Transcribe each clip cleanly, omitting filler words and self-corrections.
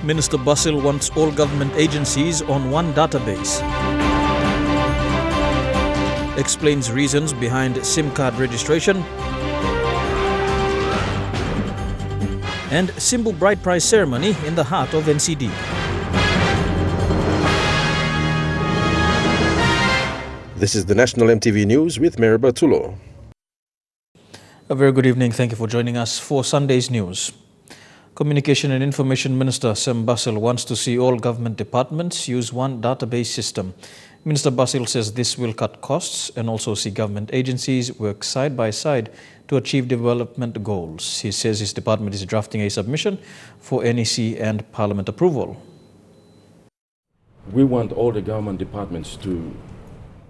Minister Basil wants all government agencies on one database. Explains reasons behind SIM card registration. And Simbu brideprice ceremony in the heart of NCD. This is the National EMTV News with Meraba Tulo. A very good evening. Thank you for joining us for Sunday's news. Communication and Information Minister Basil wants to see all government departments use one database system. Minister Basil says this will cut costs and also see government agencies work side by side to achieve development goals. He says his department is drafting a submission for NEC and Parliament approval. We want all the government departments to...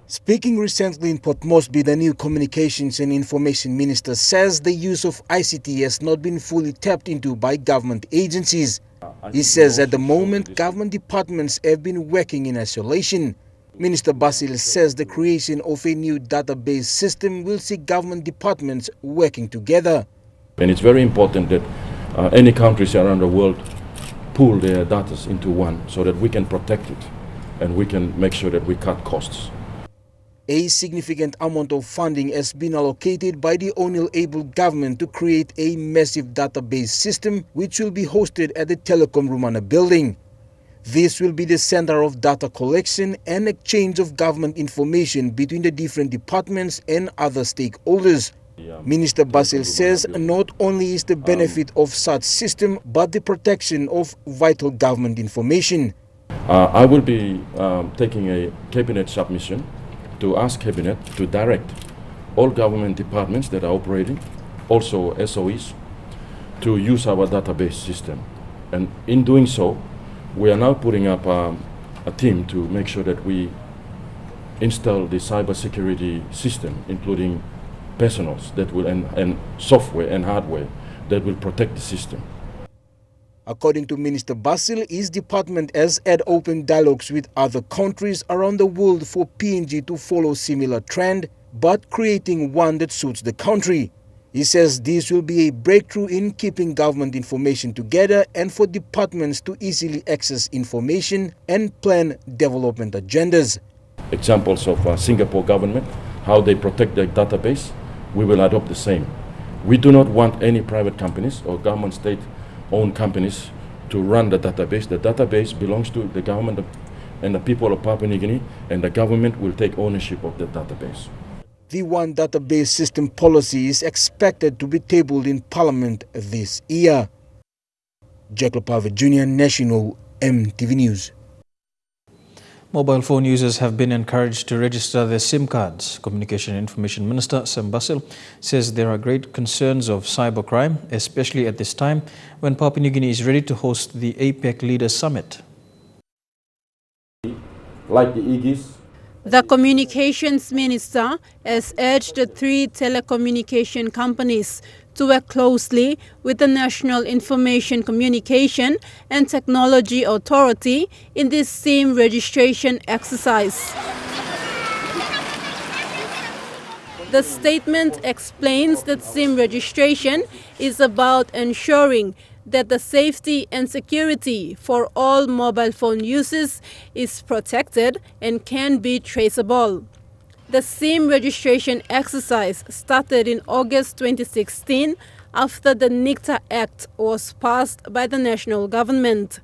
Speaking recently in Port Moresby, the new Communications and Information Minister says the use of ICT has not been fully tapped into by government agencies. He says at the moment, government departments have been working in isolation. Minister Basil says the creation of a new database system will see government departments working together. And it's very important that any countries around the world pool their data into one so that we can protect it and we can make sure that we cut costs. A significant amount of funding has been allocated by the O'Neill-able government to create a massive database system which will be hosted at the Telecom Romana building. This will be the center of data collection and exchange of government information between the different departments and other stakeholders. Minister Basil says not only is the benefit of such system but the protection of vital government information. I will be taking a cabinet submission to ask Cabinet to direct all government departments that are operating, also SOEs, to use our database system. And in doing so, we are now putting up a team to make sure that we install the cybersecurity system, including personnel that will and software and hardware that will protect the system. According to Minister Basil, his department has had open dialogues with other countries around the world for PNG to follow similar trend, but creating one that suits the country. He says this will be a breakthrough in keeping government information together and for departments to easily access information and plan development agendas. Examples of Singapore government, how they protect their database, we will adopt the same. We do not want any private companies or government state-owned companies to run the database. The database belongs to the government and the people of Papua New Guinea, and the government will take ownership of the database. The one database system policy is expected to be tabled in Parliament this year. Jack Lopave Jr., National EMTV News. Mobile phone users have been encouraged to register their SIM cards. Communication and Information Minister Basil says there are great concerns of cybercrime, especially at this time when Papua New Guinea is ready to host the APEC Leaders Summit. Like the Aegis, the Communications Minister has urged the three telecommunication companies to work closely with the National Information Communication and Technology Authority in this SIM registration exercise. The statement explains that SIM registration is about ensuring that the safety and security for all mobile phone users is protected and can be traceable. The SIM registration exercise started in August 2016 after the NICTA Act was passed by the national government.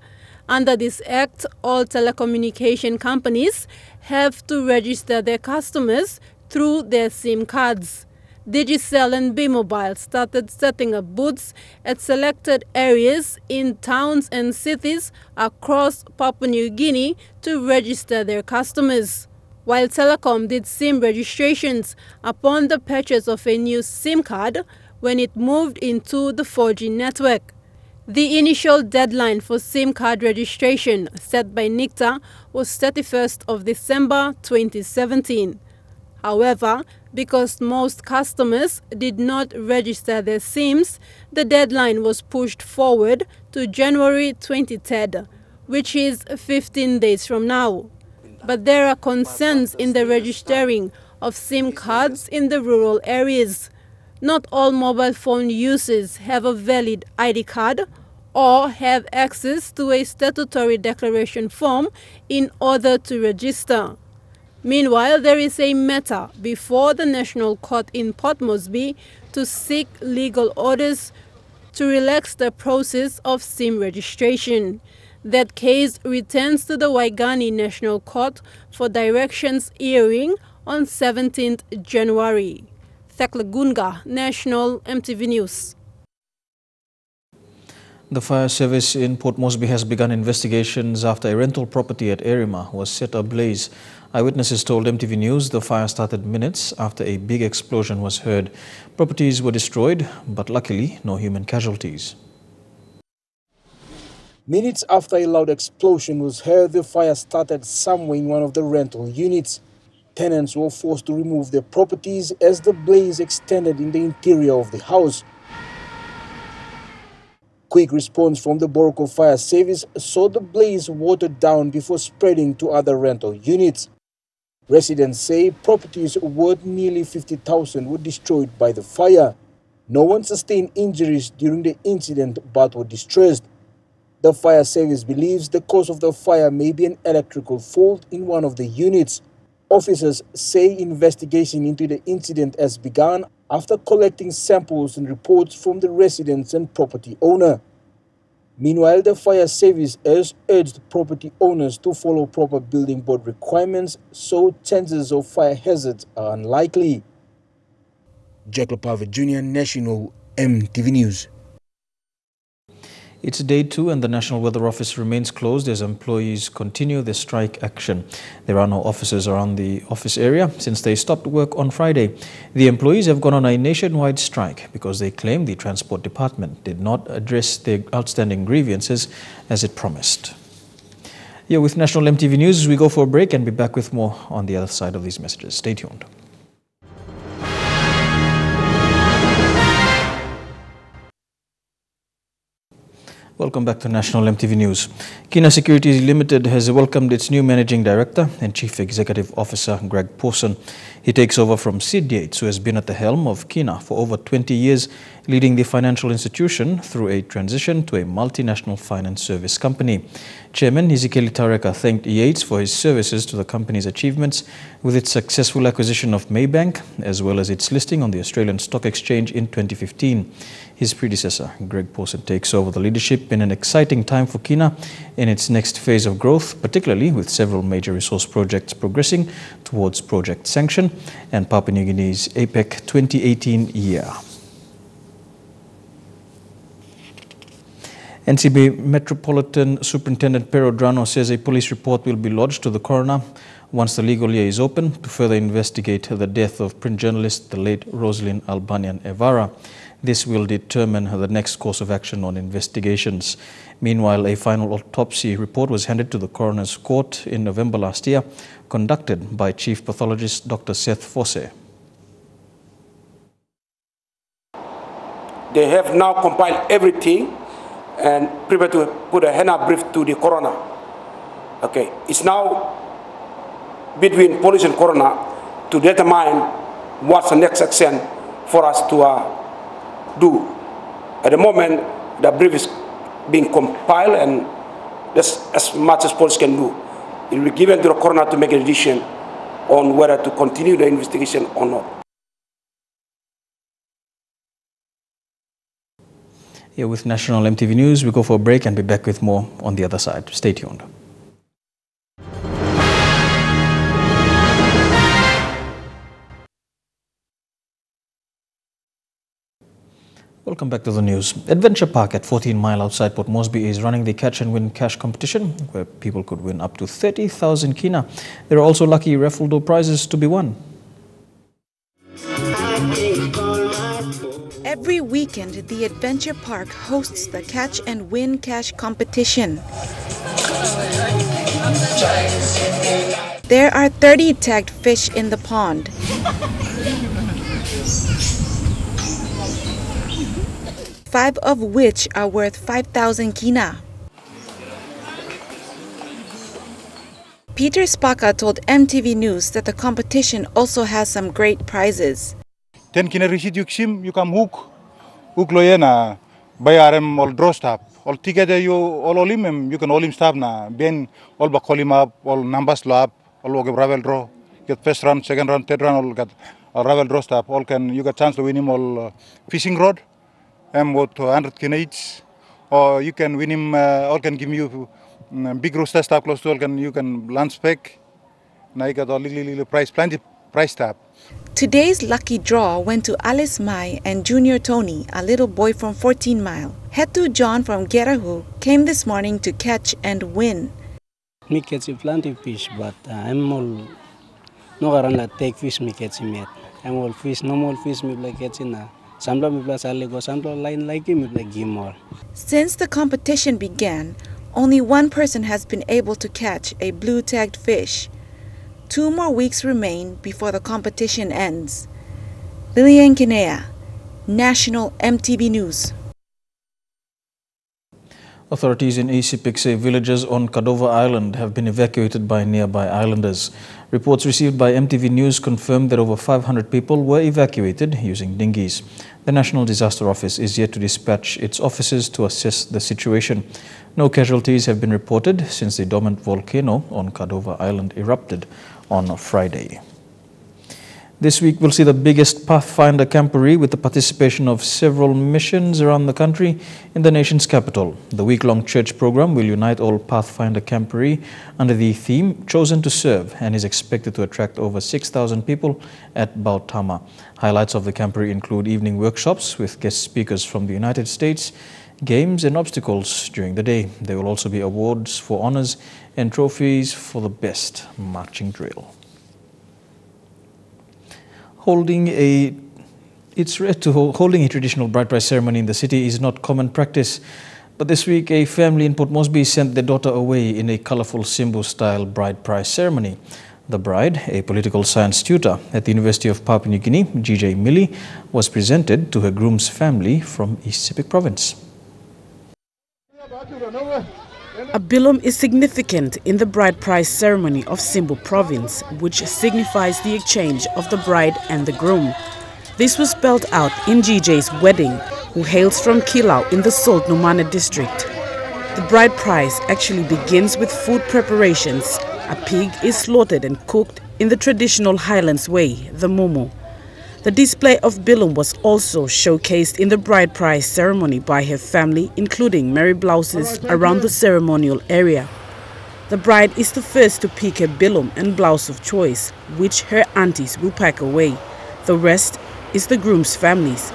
Under this act, all telecommunication companies have to register their customers through their SIM cards. Digicel and B-Mobile started setting up booths at selected areas in towns and cities across Papua New Guinea to register their customers, while Telecom did SIM registrations upon the purchase of a new SIM card when it moved into the 4G network. The initial deadline for SIM card registration set by NICTA was 31st of December 2017. However, because most customers did not register their SIMs, the deadline was pushed forward to January 23rd, which is 15 days from now. But there are concerns in the registering of SIM cards in the rural areas. Not all mobile phone users have a valid ID card or have access to a statutory declaration form in order to register. Meanwhile, there is a matter before the National Court in Port Moresby to seek legal orders to relax the process of SIM registration. That case returns to the Waigani National Court for directions hearing on 17th January. Thakla National EMTV News. The fire service in Port Moresby has begun investigations after a rental property at Erima was set ablaze. Eyewitnesses told EMTV News the fire started minutes after a big explosion was heard. Properties were destroyed, but luckily no human casualties. Minutes after a loud explosion was heard, the fire started somewhere in one of the rental units. Tenants were forced to remove their properties as the blaze extended in the interior of the house. Quick response from the Boroko Fire Service saw the blaze watered down before spreading to other rental units. Residents say properties worth nearly 50,000 were destroyed by the fire. No one sustained injuries during the incident but were distressed. The fire service believes the cause of the fire may be an electrical fault in one of the units. Officers say investigation into the incident has begun after collecting samples and reports from the residents and property owner. Meanwhile, the fire service has urged property owners to follow proper building code requirements so chances of fire hazards are unlikely. Jack Lepave Jr., National EMTV News. It's day 2 and the National Weather Office remains closed as employees continue their strike action. There are no officers around the office area since they stopped work on Friday. The employees have gone on a nationwide strike because they claim the Transport Department did not address their outstanding grievances as it promised. Here with National EMTV News, we go for a break and be back with more on the other side of these messages. Stay tuned. Welcome back to National EMTV News. Kina Securities Limited has welcomed its new Managing Director and Chief Executive Officer, Greg Pawson. He takes over from Sid Yates, who has been at the helm of Kina for over 20 years, leading the financial institution through a transition to a multinational finance service company. Chairman Ezekiel Tareka thanked Yates for his services to the company's achievements with its successful acquisition of Maybank, as well as its listing on the Australian Stock Exchange in 2015. His predecessor, Greg Pawson, takes over the leadership in an exciting time for Kina in its next phase of growth, particularly with several major resource projects progressing towards project sanction and Papua New Guinea's APEC 2018 year. NCB Metropolitan Superintendent Pero Drano says a police report will be lodged to the coroner once the legal year is open to further investigate the death of print journalist, the late Rosalind Albanian Evara. This will determine the next course of action on investigations. Meanwhile, a final autopsy report was handed to the coroner's court in November last year, conducted by Chief Pathologist Dr. Seth Fosse. They have now compiled everything and prepared to put a henna brief to the coroner. Okay, it's now between police and coroner to determine what's the next action for us to do. At the moment, the brief is being compiled and that's as much as police can do. It will be given to the coroner to make a decision on whether to continue the investigation or not. Here with National EMTV News, we go for a break and be back with more on the other side. Stay tuned. Welcome back to the news. Adventure Park at 14 Mile outside Port Moresby is running the Catch and Win cash competition where people could win up to 30,000 kina. There are also lucky raffle door prizes to be won. Every weekend, the Adventure Park hosts the Catch and Win cash competition. There are 30 tagged fish in the pond. Five of which are worth 5,000 kina. Peter Spaka told EMTV News that the competition also has some great prizes. 10 kina receipt you come hook loyena bayarem all draw stop. All together you all olim you can olim stop na. Ben all bakolim up, all numbers lap, all okay ravel draw. Get first round, second round, third round, all get all ravel draw stop. All can you get chance to win him all fishing rod. What 100 each, or you can win him. All can give you big rooster stop close to all can you can land spec. Now you got all little price, plenty price tab. Today's lucky draw went to Alice Mai and Junior Tony, a little boy from 14 Mile. Hetu John from Gerahu came this morning to catch and win. Me catch plenty fish, but I'm all no around take fish me catch him yet. I'm all fish, normal fish me like catching na. Sample me plus I go sample line like him me like game more. Since the competition began, only one person has been able to catch a blue-tagged fish. 2 more weeks remain before the competition ends. Lilian Kinea, National EMTV News. Authorities in Isipik say villages on Kadova Island have been evacuated by nearby islanders. Reports received by EMTV News confirmed that over 500 people were evacuated using dinghies. The National Disaster Office is yet to dispatch its officers to assess the situation. No casualties have been reported since the dormant volcano on Kadova Island erupted on Friday. This week will see the biggest Pathfinder camporee with the participation of several missions around the country in the nation's capital. The week-long church program will unite all Pathfinder camporee under the theme Chosen to Serve and is expected to attract over 6,000 people at Bautama. Highlights of the camporee include evening workshops with guest speakers from the United States, games and obstacles during the day. There will also be awards for honors and trophies for the best marching drill. Holding a traditional brideprice ceremony in the city is not common practice, but this week a family in Port Moresby sent their daughter away in a colorful Simbu-style brideprice ceremony. The bride, a political science tutor at the University of Papua New Guinea, GJ Millie, was presented to her groom's family from East Sepik Province. A bilum is significant in the brideprice ceremony of Simbu province, which signifies the exchange of the bride and the groom. This was spelled out in GJ's wedding, who hails from Kilau in the Salt Numana district. The brideprice actually begins with food preparations. A pig is slaughtered and cooked in the traditional Highlands way, the mumu. The display of bilum was also showcased in the brideprice ceremony by her family, including merry blouses around the ceremonial area. The bride is the first to pick her bilum and blouse of choice, which her aunties will pack away. The rest is the groom's families.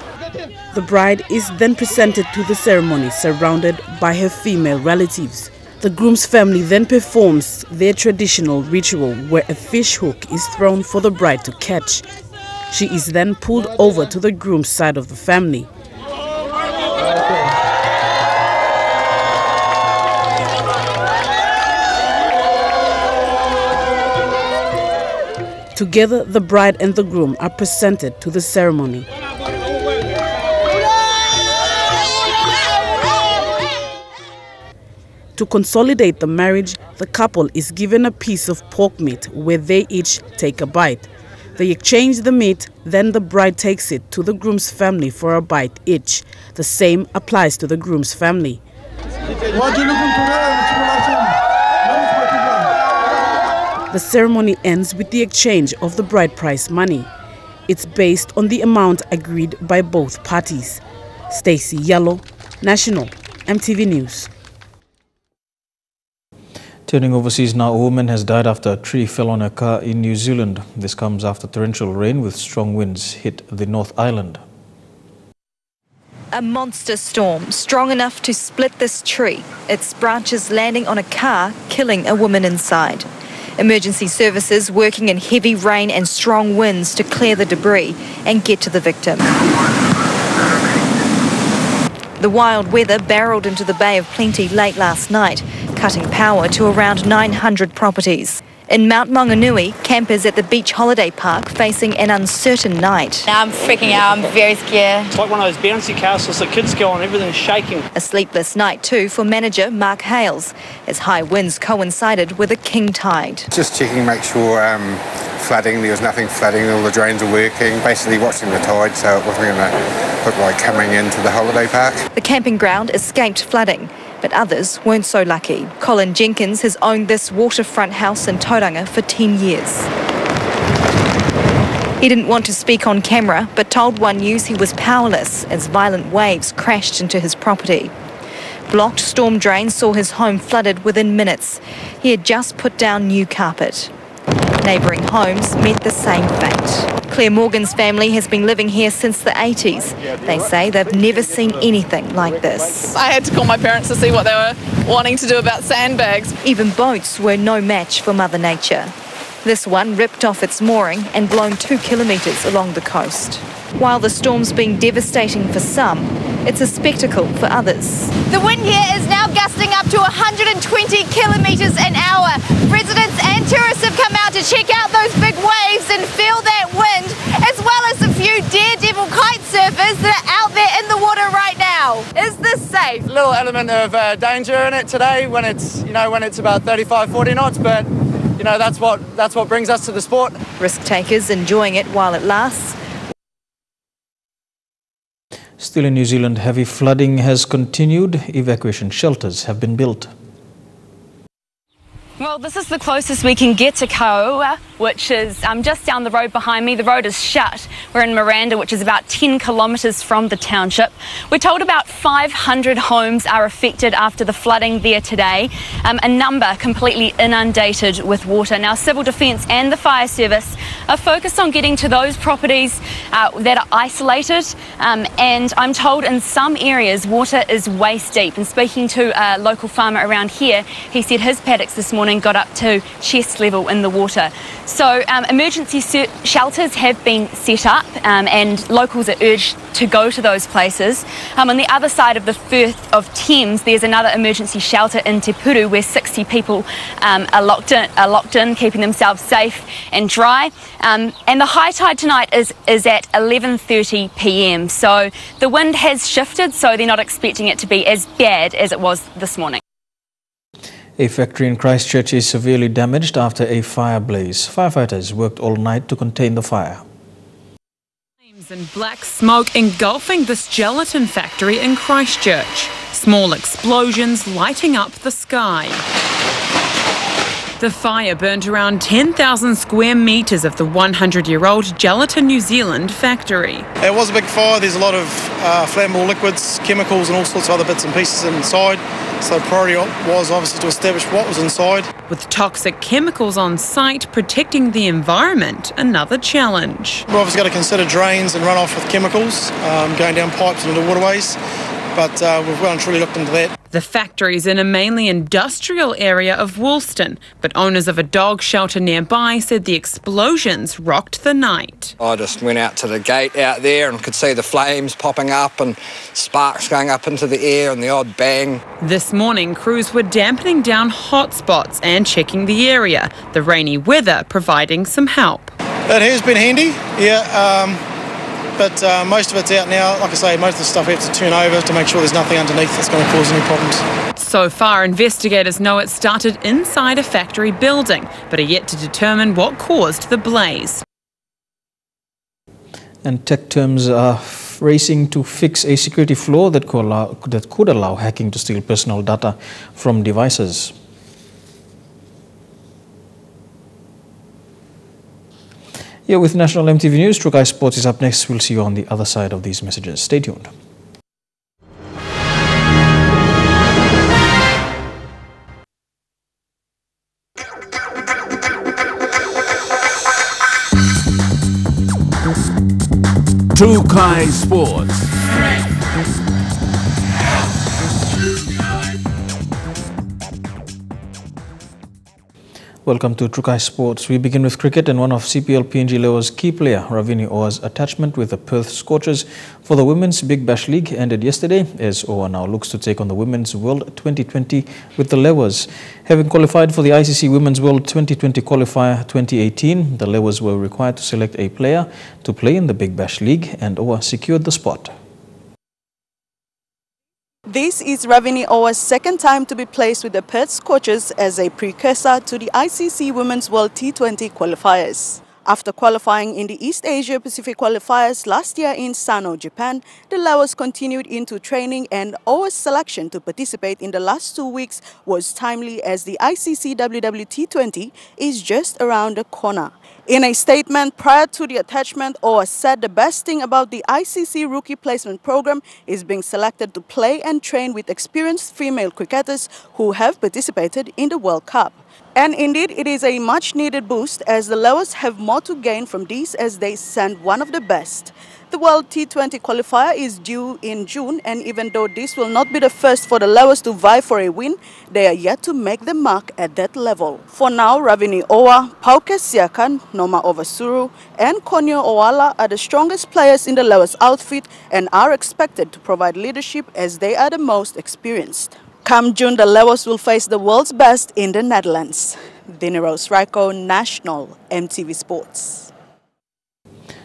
The bride is then presented to the ceremony, surrounded by her female relatives. The groom's family then performs their traditional ritual where a fish hook is thrown for the bride to catch. She is then pulled over to the groom's side of the family. Together, the bride and the groom are presented to the ceremony. To consolidate the marriage, the couple is given a piece of pork meat where they each take a bite. They exchange the meat, then the bride takes it to the groom's family for a bite each. The same applies to the groom's family. The ceremony ends with the exchange of the bride price money. It's based on the amount agreed by both parties. Stacey Yellow, National EMTV News. Turning overseas now, a woman has died after a tree fell on her car in New Zealand. This comes after torrential rain with strong winds hit the North Island. A monster storm, strong enough to split this tree, its branches landing on a car, killing a woman inside. Emergency services working in heavy rain and strong winds to clear the debris and get to the victim. The wild weather barreled into the Bay of Plenty late last night, cutting power to around 900 properties. In Mount Maunganui, campers at the beach holiday park facing an uncertain night. I'm freaking out, I'm very scared. It's like one of those bouncy castles, the kids go on, everything's shaking. A sleepless night too for manager Mark Hales, as high winds coincided with a king tide. Just checking, make sure flooding, there was nothing flooding, all the drains are working, basically watching the tide so it wasn't going to traffic while coming into the holiday park. The camping ground escaped flooding, but others weren't so lucky. Colin Jenkins has owned this waterfront house in Tauranga for 10 years. He didn't want to speak on camera, but told One News he was powerless as violent waves crashed into his property. Blocked storm drains saw his home flooded within minutes. He had just put down new carpet. Neighbouring homes met the same fate. Claire Morgan's family has been living here since the 80s. They say they've never seen anything like this. I had to call my parents to see what they were wanting to do about sandbags. Even boats were no match for Mother Nature. This one ripped off its mooring and blown 2 kilometres along the coast. While the storm's been devastating for some, it's a spectacle for others. The wind here is now gusting up to 120 kilometres an hour. Residents and tourists have come out to check out those big waves and feel that wind, as well as a few daredevil kite surfers that are out there in the water right now. Is this safe? A little element of danger in it today when it's about 35, 40 knots, but that's what brings us to the sport. Risk takers enjoying it while it lasts. Still in New Zealand, heavy flooding has continued. Evacuation shelters have been built. Well, this is the closest we can get to Kaua, which is just down the road behind me. The road is shut. We're in Miranda, which is about 10 kilometres from the township. We're told about 500 homes are affected after the flooding there today. A number completely inundated with water. Now, Civil Defence and the Fire Service are focused on getting to those properties that are isolated. And I'm told in some areas water is waist deep. And speaking to a local farmer around here, he said his paddocks this morning got up to chest level in the water. So emergency shelters have been set up and locals are urged to go to those places. On the other side of the Firth of Thames, there's another emergency shelter in Te Puru where 60 people are locked in, keeping themselves safe and dry. And the high tide tonight is at 11:30 p.m. So the wind has shifted, so they're not expecting it to be as bad as it was this morning. A factory in Christchurch is severely damaged after a fire blaze. Firefighters worked all night to contain the fire. Flames and black smoke engulfing this gelatin factory in Christchurch. Small explosions lighting up the sky. The fire burnt around 10,000 square metres of the 100-year-old Gelatin New Zealand factory. It was a big fire. There's a lot of flammable liquids, chemicals and all sorts of other bits and pieces inside. So the priority was obviously to establish what was inside. With toxic chemicals on site protecting the environment, another challenge. We've obviously got to consider drains and runoff with chemicals going down pipes into the waterways, but we've well and truly looked into that. The factory's in a mainly industrial area of Woolston, but owners of a dog shelter nearby said the explosions rocked the night. I just went out to the gate out there and could see the flames popping up and sparks going up into the air and the odd bang. This morning, crews were dampening down hotspots and checking the area, the rainy weather providing some help. It has been handy, yeah. But most of it's out now. Like I say, most of the stuff we have to turn over to make sure there's nothing underneath that's going to cause any problems. So far, investigators know it started inside a factory building, but are yet to determine what caused the blaze. And tech firms are racing to fix a security flaw that could allow hacking to steal personal data from devices. Here with National EMTV News, Trukai Sports is up next. We'll see you on the other side of these messages. Stay tuned. Trukai Sports. Welcome to Trukai Sports. We begin with cricket, and one of CPL PNG Leo's key player, Ravini Oa's attachment with the Perth Scorchers for the Women's Big Bash League ended yesterday, as Oa now looks to take on the Women's World 2020 with the Lewas. Having qualified for the ICC Women's World 2020 Qualifier 2018, the Lewas were required to select a player to play in the Big Bash League, and Oa secured the spot. This is Ravini Oa's second time to be placed with the Perth Scorchers as a precursor to the ICC Women's World T20 qualifiers. After qualifying in the East Asia Pacific qualifiers last year in Sano, Japan, the Laos continued into training, and Oa's selection to participate in the last 2 weeks was timely as the ICC WWT20 is just around the corner. In a statement prior to the attachment, Oa said the best thing about the ICC Rookie Placement Program is being selected to play and train with experienced female cricketers who have participated in the World Cup. And indeed, it is a much-needed boost as the Laos have more to gain from these as they send one of the best. The World T20 qualifier is due in June, and even though this will not be the first for the Laos to vie for a win, they are yet to make the mark at that level. For now, Ravini Oa, Pauke Siakan, Noma Ovasuru, and Konyo Oala are the strongest players in the Laos outfit and are expected to provide leadership as they are the most experienced. Come June, the Laos will face the world's best in the Netherlands. Dinero Sraiko, National, EMTV Sports.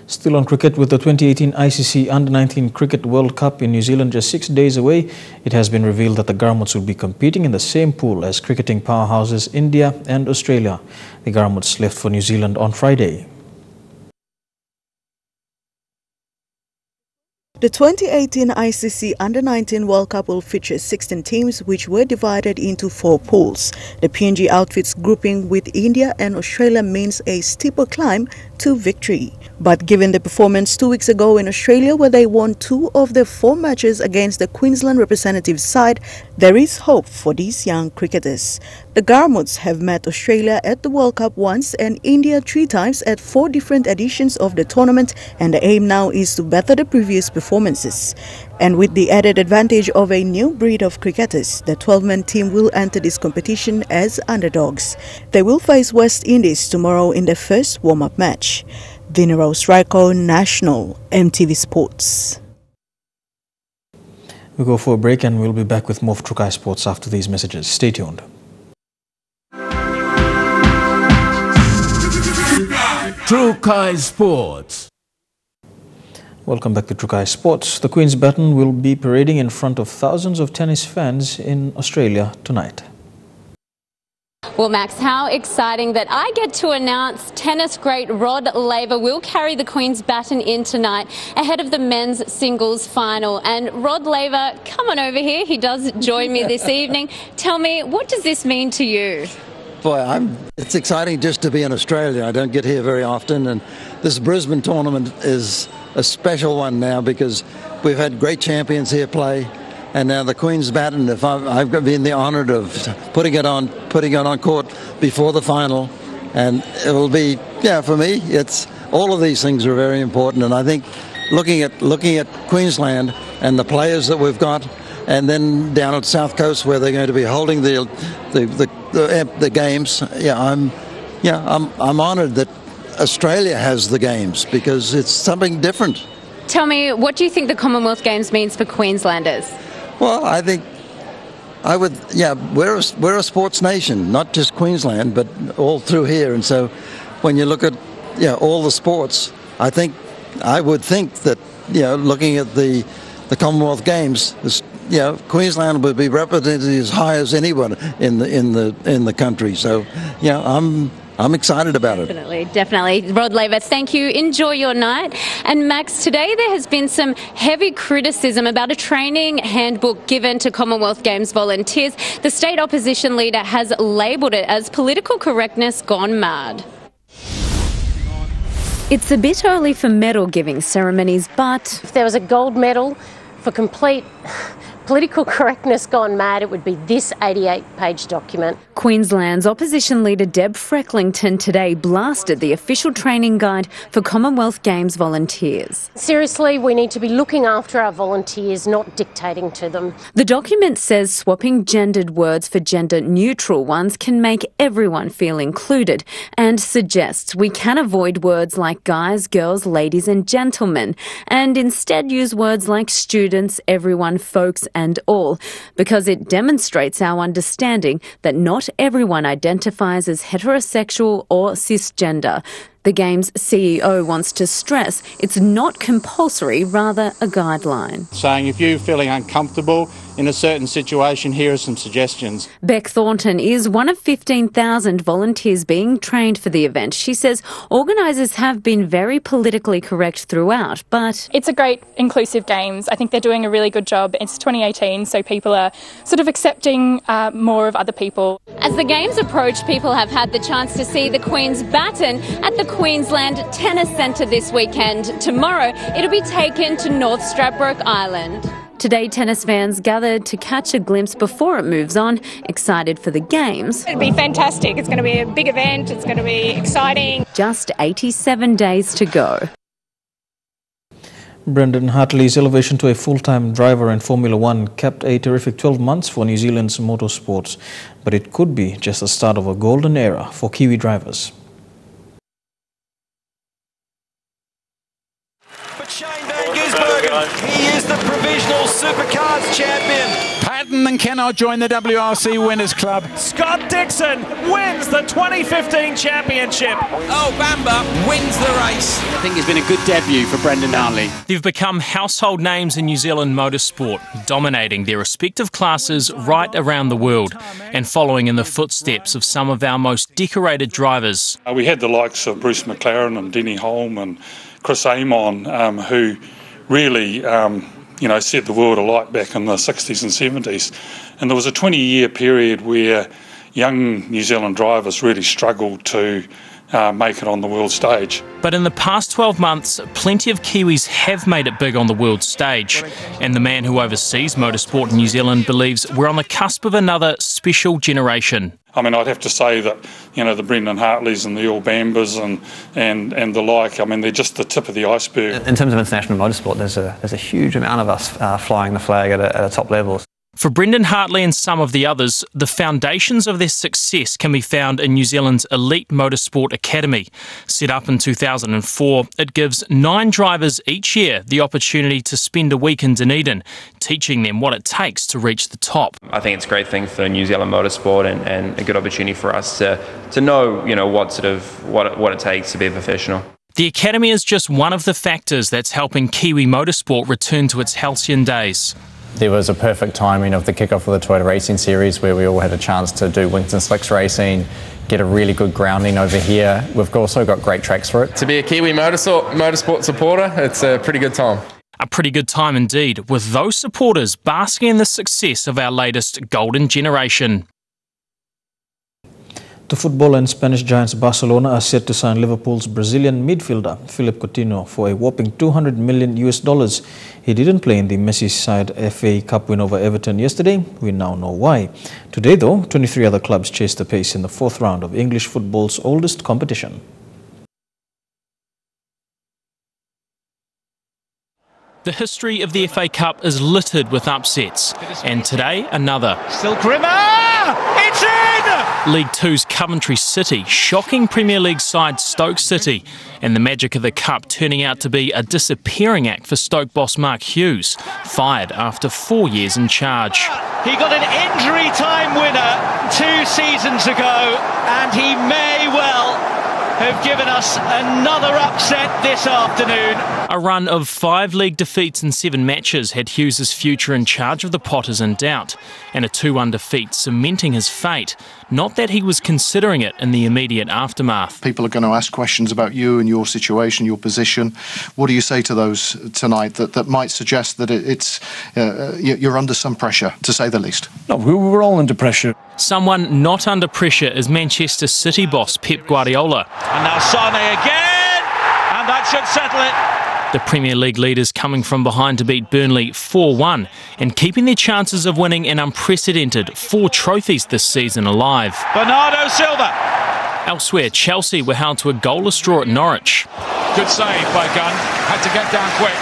Still on cricket, with the 2018 ICC Under-19 Cricket World Cup in New Zealand just 6 days away, it has been revealed that the Garmuts will be competing in the same pool as cricketing powerhouses India and Australia. The Garmuts left for New Zealand on Friday. The 2018 ICC Under-19 World Cup will feature 16 teams which were divided into 4 pools. The PNG outfits grouping with India and Australia means a steeper climb to victory. But given the performance 2 weeks ago in Australia where they won 2 of their 4 matches against the Queensland representative side, there is hope for these young cricketers. The Garmuts have met Australia at the World Cup once and India 3 times at 4 different editions of the tournament, and the aim now is to better the previous performances. And with the added advantage of a new breed of cricketers, the 12-man team will enter this competition as underdogs. They will face West Indies tomorrow in their first warm-up match. Dinero Sraiko, National, EMTV Sports. We go for a break and we'll be back with more of Trukai Sports after these messages. Stay tuned. Trukai Sports. Welcome back to Trukai Sports. The Queen's Baton will be parading in front of thousands of tennis fans in Australia tonight. Well, Max, how exciting that I get to announce tennis great Rod Laver will carry the Queen's Baton in tonight ahead of the men's singles final. And Rod Laver, come on over here. He does join me this evening. Tell me, what does this mean to you? Boy, it's exciting just to be in Australia. I don't get here very often, and this Brisbane tournament is a special one now because we've had great champions here play, and now the Queen's Baton. If I've been the honour of putting it on court before the final, and it will be, for me, it's all of these things are very important, and I think looking at Queensland and the players that we've got, and then down at South Coast where they're going to be holding the games. I'm honoured that Australia has the games because it's something different. Tell me, what do you think the Commonwealth Games means for Queenslanders? Well, I think we're a sports nation, not just Queensland, but all through here. And so when you look at all the sports, I would think that looking at the Commonwealth Games, Queensland would be represented as high as anyone in the country. So, I'm excited about it. Definitely. Rod Laver, thank you. Enjoy your night. And Max, today there has been some heavy criticism about a training handbook given to Commonwealth Games volunteers. The state opposition leader has labelled it as political correctness gone mad. It's a bit early for medal giving ceremonies, but if there was a gold medal for complete political correctness gone mad, it would be this 88-page document. Queensland's opposition leader Deb Frecklington today blasted the official training guide for Commonwealth Games volunteers. Seriously, we need to be looking after our volunteers, not dictating to them. The document says swapping gendered words for gender-neutral ones can make everyone feel included, and suggests we can avoid words like guys, girls, ladies and gentlemen, and instead use words like students, everyone, folks and all, because it demonstrates our understanding that not everyone identifies as heterosexual or cisgender. The Games CEO wants to stress it's not compulsory, rather a guideline. Saying if you're feeling uncomfortable in a certain situation, here are some suggestions. Beck Thornton is one of 15,000 volunteers being trained for the event. She says organisers have been very politically correct throughout, but it's a great inclusive Games. I think they're doing a really good job. It's 2018, so people are sort of accepting more of other people. As the Games approach, people have had the chance to see the Queen's baton at the Queensland Tennis Centre this weekend. Tomorrow, it'll be taken to North Stradbroke Island. Today, tennis fans gathered to catch a glimpse before it moves on, excited for the Games. It'll be fantastic. It's going to be a big event. It's going to be exciting. Just 87 days to go. Brendan Hartley's elevation to a full-time driver in Formula One kept a terrific 12 months for New Zealand's motorsports, but it could be just the start of a golden era for Kiwi drivers. He is the provisional supercars champion. Patton cannot join the WRC Winners Club. Scott Dixon wins the 2015 championship. Oh, Bamba wins the race. I think it's been a good debut for Brendan Hartley. They've become household names in New Zealand motorsport, dominating their respective classes right around the world and following in the footsteps of some of our most decorated drivers. We had the likes of Bruce McLaren and Denny Holm and Chris Amon, who really set the world alight back in the 60s and 70s. And there was a 20-year period where young New Zealand drivers really struggled to make it on the world stage. But in the past 12 months, plenty of Kiwis have made it big on the world stage. And the man who oversees motorsport in New Zealand believes we're on the cusp of another special generation. I mean, I'd have to say that, the Brendan Hartleys and the Earl Bambers and the like, I mean, they're just the tip of the iceberg. In terms of international motorsport, there's a huge amount of us flying the flag at a top level. For Brendan Hartley and some of the others, the foundations of their success can be found in New Zealand's Elite Motorsport Academy. Set up in 2004, it gives 9 drivers each year the opportunity to spend a week in Dunedin, teaching them what it takes to reach the top. I think it's a great thing for New Zealand motorsport and a good opportunity for us to know, what it takes to be a professional. The Academy is just one of the factors that's helping Kiwi motorsport return to its halcyon days. There was a perfect timing of the kickoff of the Toyota Racing Series where we all had a chance to do Wings and Slicks racing, get a really good grounding over here. We've also got great tracks for it. To be a Kiwi motorsport supporter, it's a pretty good time. A pretty good time indeed, with those supporters basking in the success of our latest golden generation. The football and Spanish giants Barcelona are set to sign Liverpool's Brazilian midfielder Philippe Coutinho for a whopping $200 million. He didn't play in the Messi side FA Cup win over Everton yesterday. We now know why. Today, though, 23 other clubs chased the pace in the 4th round of English football's oldest competition. The history of the FA Cup is littered with upsets, and today another. Still Grimmer! It's in! League Two's Coventry City shocking Premier League side Stoke City, and the magic of the Cup turning out to be a disappearing act for Stoke boss Mark Hughes, fired after 4 years in charge. He got an injury time winner 2 seasons ago, and he may well have given us another upset this afternoon. A run of 5 league defeats in 7 matches had Hughes' future in charge of the Potters in doubt, and a 2-1 defeat cementing his fate. Not that he was considering it in the immediate aftermath. People are going to ask questions about you and your situation, your position. What do you say to those tonight that might suggest that you're under some pressure, to say the least? No, we're all under pressure. Someone not under pressure is Manchester City boss Pep Guardiola. And now Sane again, and that should settle it. The Premier League leaders coming from behind to beat Burnley 4-1 and keeping their chances of winning an unprecedented 4 trophies this season alive. Bernardo Silva. Elsewhere, Chelsea were held to a goalless draw at Norwich. Good save by Gunn. Had to get down quick.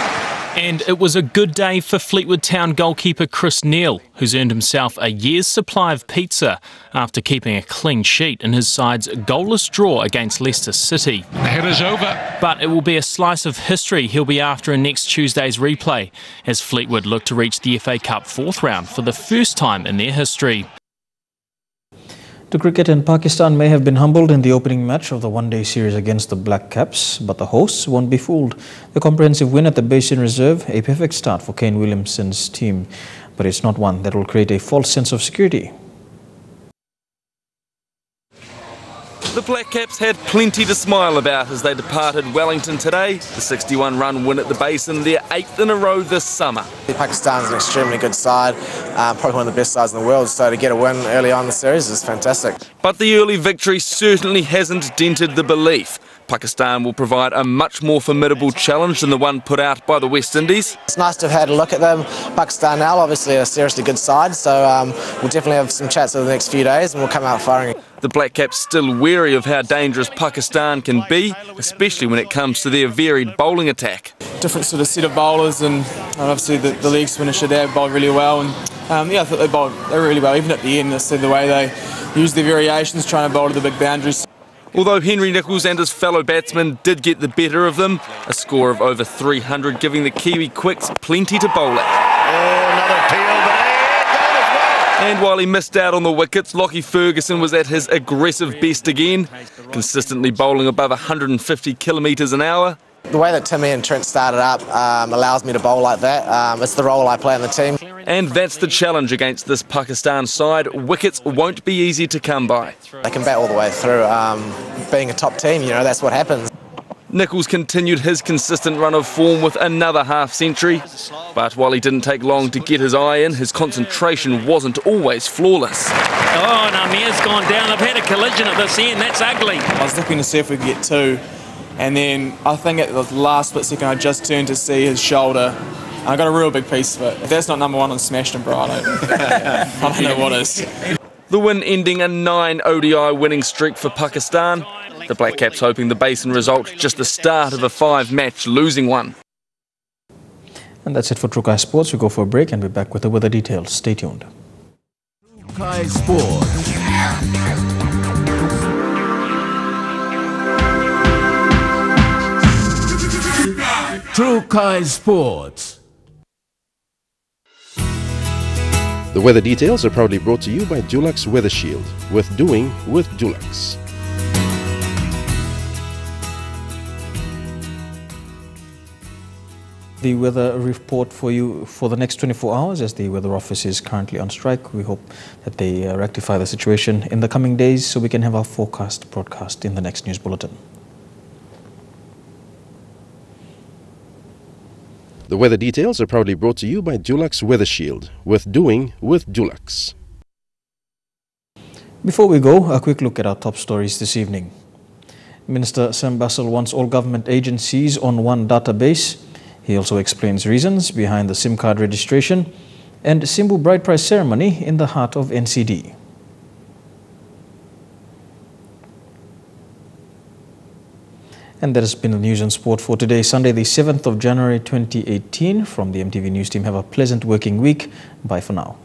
And it was a good day for Fleetwood Town goalkeeper Chris Neal, who's earned himself a year's supply of pizza after keeping a clean sheet in his side's goalless draw against Leicester City. The header's over. But it will be a slice of history he'll be after in next Tuesday's replay, as Fleetwood look to reach the FA Cup 4th round for the first time in their history. To cricket, and Pakistan may have been humbled in the opening match of the one-day series against the Black Caps, but the hosts won't be fooled. The comprehensive win at the Basin Reserve, a perfect start for Kane Williamson's team, but it's not one that will create a false sense of security. The Black Caps had plenty to smile about as they departed Wellington today. The 61-run win at the Basin, their 8th in a row this summer. Pakistan's an extremely good side, probably one of the best sides in the world, so to get a win early on in the series is fantastic. But the early victory certainly hasn't dented the belief. Pakistan will provide a much more formidable challenge than the one put out by the West Indies. It's nice to have had a look at them. Pakistan now obviously a seriously good side, so we'll definitely have some chats over the next few days and we'll come out firing. The Black Caps still wary of how dangerous Pakistan can be, especially when it comes to their varied bowling attack. Different sort of set of bowlers, and obviously the leg spinner Shadab bowled really well, and I thought they bowled really well. Even at the end, I see the way they used their variations, trying to bowl to the big boundaries. Although Henry Nicholls and his fellow batsmen did get the better of them, a score of over 300 giving the Kiwi quicks plenty to bowl at. Another peel, but and while he missed out on the wickets, Lockie Ferguson was at his aggressive best again, consistently bowling above 150 kilometres an hour. The way that Timmy and Trent started up allows me to bowl like that. It's the role I play in the team. And that's the challenge against this Pakistan side. Wickets won't be easy to come by. They can bat all the way through. Being a top team, that's what happens. Nicholls continued his consistent run of form with another half-century. But while he didn't take long to get his eye in, his concentration wasn't always flawless. Oh, Namir's gone down. I've had a collision at this end. That's ugly. I was looking to see if we could get two, and then I think at the last split second I just turned to see his shoulder. And I got a real big piece of it. If that's not number one on Smashed, bro, I don't know what is. The win ending a 9 ODI winning streak for Pakistan. The Black Caps hoping the Basin result just the start of a 5-match losing one. And that's it for True Kai Sports. We go for a break and we're back with the weather details. Stay tuned. True Kai Sports. True Kai Sports. The weather details are proudly brought to you by Dulux Weather Shield. Worth doing with Dulux. The weather report for you for the next 24 hours, as the weather office is currently on strike. We hope that they rectify the situation in the coming days so we can have our forecast broadcast in the next news bulletin. The weather details are proudly brought to you by Dulux Weather Shield. Worth doing with Dulux. Before we go, a quick look at our top stories this evening. Minister Basil wants all government agencies on one database. He also explains reasons behind the SIM card registration and Simbu brideprice ceremony in the heart of NCD. And that has been the news and sport for today, Sunday, the 7th of January 2018. From the EMTV News team, have a pleasant working week. Bye for now.